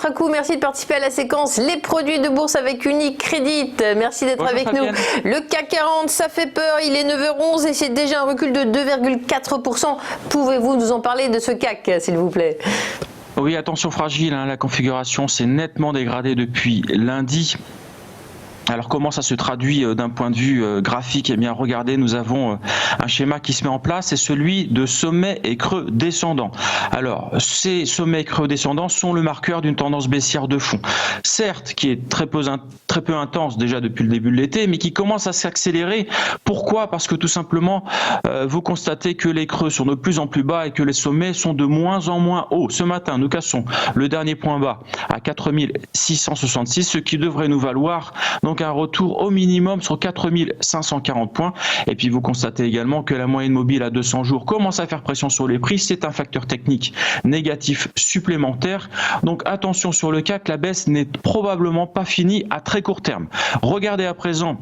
Tracou, merci de participer à la séquence Les produits de bourse avec Unicredit. Merci d'être avec nous. Le CAC 40, ça fait peur, il est 9h11 et c'est déjà un recul de 2,4%. Pouvez-vous nous en parler de ce CAC, s'il vous plaît ? Oui, attention fragile, la configuration s'est nettement dégradée depuis lundi. Alors comment ça se traduit d'un point de vue graphique? Eh bien regardez, nous avons un schéma qui se met en place, c'est celui de sommet et creux descendants. Alors ces sommets et creux descendants sont le marqueur d'une tendance baissière de fond. Certes, qui est très peu intense déjà depuis le début de l'été, mais qui commence à s'accélérer. Pourquoi? Parce que tout simplement, vous constatez que les creux sont de plus en plus bas et que les sommets sont de moins en moins hauts. Ce matin, nous cassons le dernier point bas à 4666, ce qui devrait nous valoir donc un retour au minimum sur 4540 points. Et puis vous constatez également que la moyenne mobile à 200 jours commence à faire pression sur les prix. C'est un facteur technique négatif supplémentaire. Donc attention sur le CAC, la baisse n'est probablement pas finie à très court terme. Regardez à présent.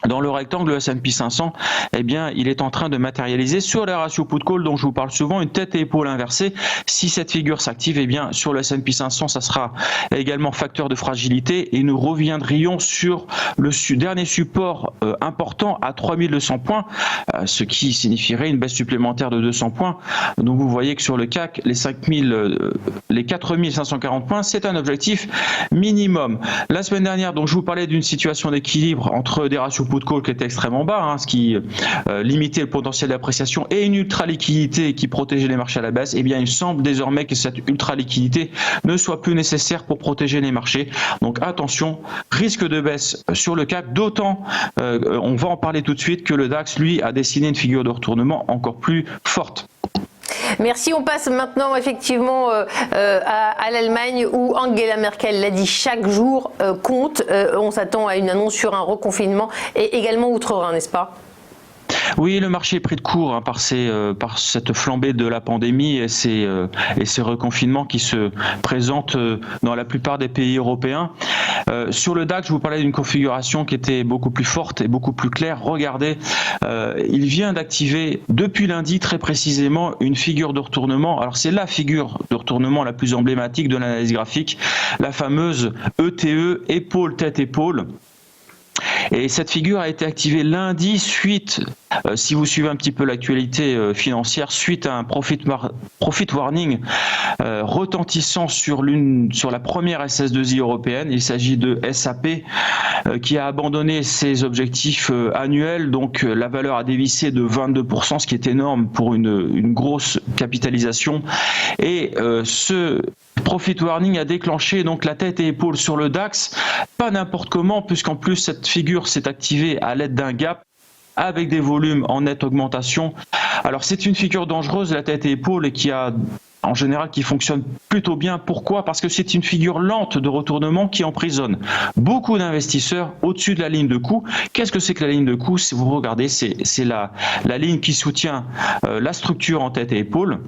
Dans le rectangle, le S&P 500, eh bien, il est en train de matérialiser sur les ratios put-call dont je vous parle souvent, une tête et épaule inversée. Si cette figure s'active, eh bien, sur le S&P 500, ça sera également facteur de fragilité et nous reviendrions sur le dernier support important à 3200 points, ce qui signifierait une baisse supplémentaire de 200 points. Donc, vous voyez que sur le CAC, les 4540 points, c'est un objectif minimum. La semaine dernière, donc, je vous parlais d'une situation d'équilibre entre des ratios put-call qui était extrêmement bas, ce qui limitait le potentiel d'appréciation et une ultra-liquidité qui protégeait les marchés à la baisse. Eh bien, il semble désormais que cette ultra-liquidité ne soit plus nécessaire pour protéger les marchés. Donc attention, risque de baisse sur le CAC, d'autant, on va en parler tout de suite, que le DAX, lui, a dessiné une figure de retournement encore plus forte. Merci, on passe maintenant effectivement à l'Allemagne où Angela Merkel l'a dit, chaque jour compte. On s'attend à une annonce sur un reconfinement et également outre-Rhin, n'est-ce pas ? Oui, le marché est pris de court par cette flambée de la pandémie et ces reconfinements qui se présentent dans la plupart des pays européens. Sur le DAX, je vous parlais d'une configuration qui était beaucoup plus forte et beaucoup plus claire. Regardez, il vient d'activer depuis lundi très précisément une figure de retournement. Alors c'est la figure de retournement la plus emblématique de l'analyse graphique, la fameuse ETE, épaule, tête, épaule. Et cette figure a été activée lundi suite, si vous suivez un petit peu l'actualité financière, suite à un profit warning retentissant sur la première SS2I européenne. Il s'agit de SAP qui a abandonné ses objectifs annuels, donc la valeur a dévissé de 22%, ce qui est énorme pour une grosse capitalisation. Et ce profit warning a déclenché donc la tête et épaule sur le DAX, pas n'importe comment, puisqu'en plus cette figure s'est activée à l'aide d'un gap avec des volumes en nette augmentation. Alors c'est une figure dangereuse, la tête et épaule, et qui fonctionne plutôt bien. Pourquoi? Parce que c'est une figure lente de retournement qui emprisonne beaucoup d'investisseurs au-dessus de la ligne de coût. Qu'est-ce que c'est que la ligne de coût? Si vous regardez, c'est la ligne qui soutient la structure en tête et épaule.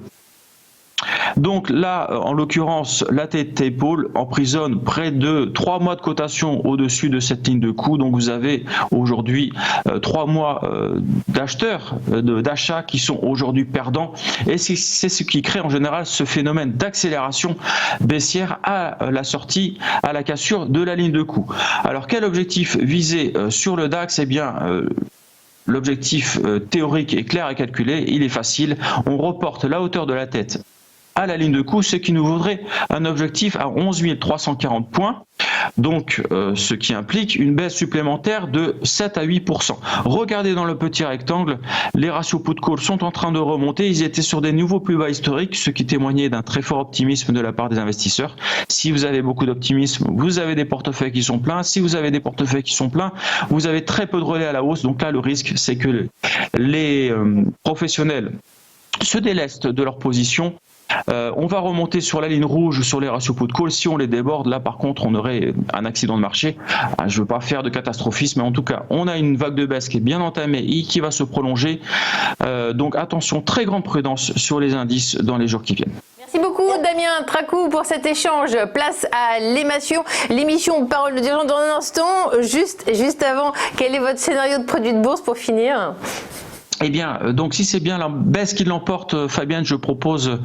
Donc là, en l'occurrence, la tête épaule emprisonne près de 3 mois de cotation au-dessus de cette ligne de coût. Donc vous avez aujourd'hui 3 mois d'achat qui sont aujourd'hui perdants. Et c'est ce qui crée en général ce phénomène d'accélération baissière à la sortie, à la cassure de la ligne de coût. Alors quel objectif visé sur le DAX? Eh bien, l'objectif théorique est clair à calculer, il est facile. On reporte la hauteur de la tête à la ligne de coût, ce qui nous vaudrait un objectif à 11 340 points, donc ce qui implique une baisse supplémentaire de 7 à 8%. Regardez dans le petit rectangle, les ratios put-call sont en train de remonter, ils étaient sur des nouveaux plus bas historiques, ce qui témoignait d'un très fort optimisme de la part des investisseurs. Si vous avez beaucoup d'optimisme, vous avez des portefeuilles qui sont pleins. Si vous avez des portefeuilles qui sont pleins, vous avez très peu de relais à la hausse. Donc là, le risque, c'est que les professionnels se délestent de leur position. On va remonter sur la ligne rouge sur les ratios put-call. Si on les déborde, là par contre on aurait un accident de marché. Je ne veux pas faire de catastrophisme, mais en tout cas on a une vague de baisse qui est bien entamée et qui va se prolonger. Donc attention, très grande prudence sur les indices dans les jours qui viennent. Merci beaucoup Damien Tracou pour cet échange. Place à l'émission Parole de dirigeant dans un instant. Juste avant, quel est votre scénario de produit de bourse pour finir ? Eh bien, donc si c'est bien la baisse qui l'emporte, Fabienne, je propose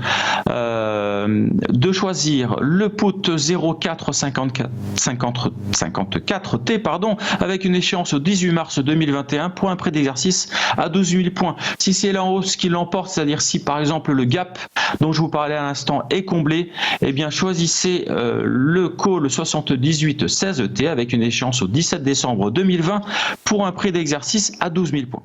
de choisir le put 0454T, avec une échéance au 18 mars 2021 pour un prix d'exercice à 12 000 points. Si c'est la hausse qui l'emporte, c'est-à-dire si par exemple le gap dont je vous parlais à l'instant est comblé, eh bien choisissez le call 7816T avec une échéance au 17 décembre 2020 pour un prix d'exercice à 12 000 points.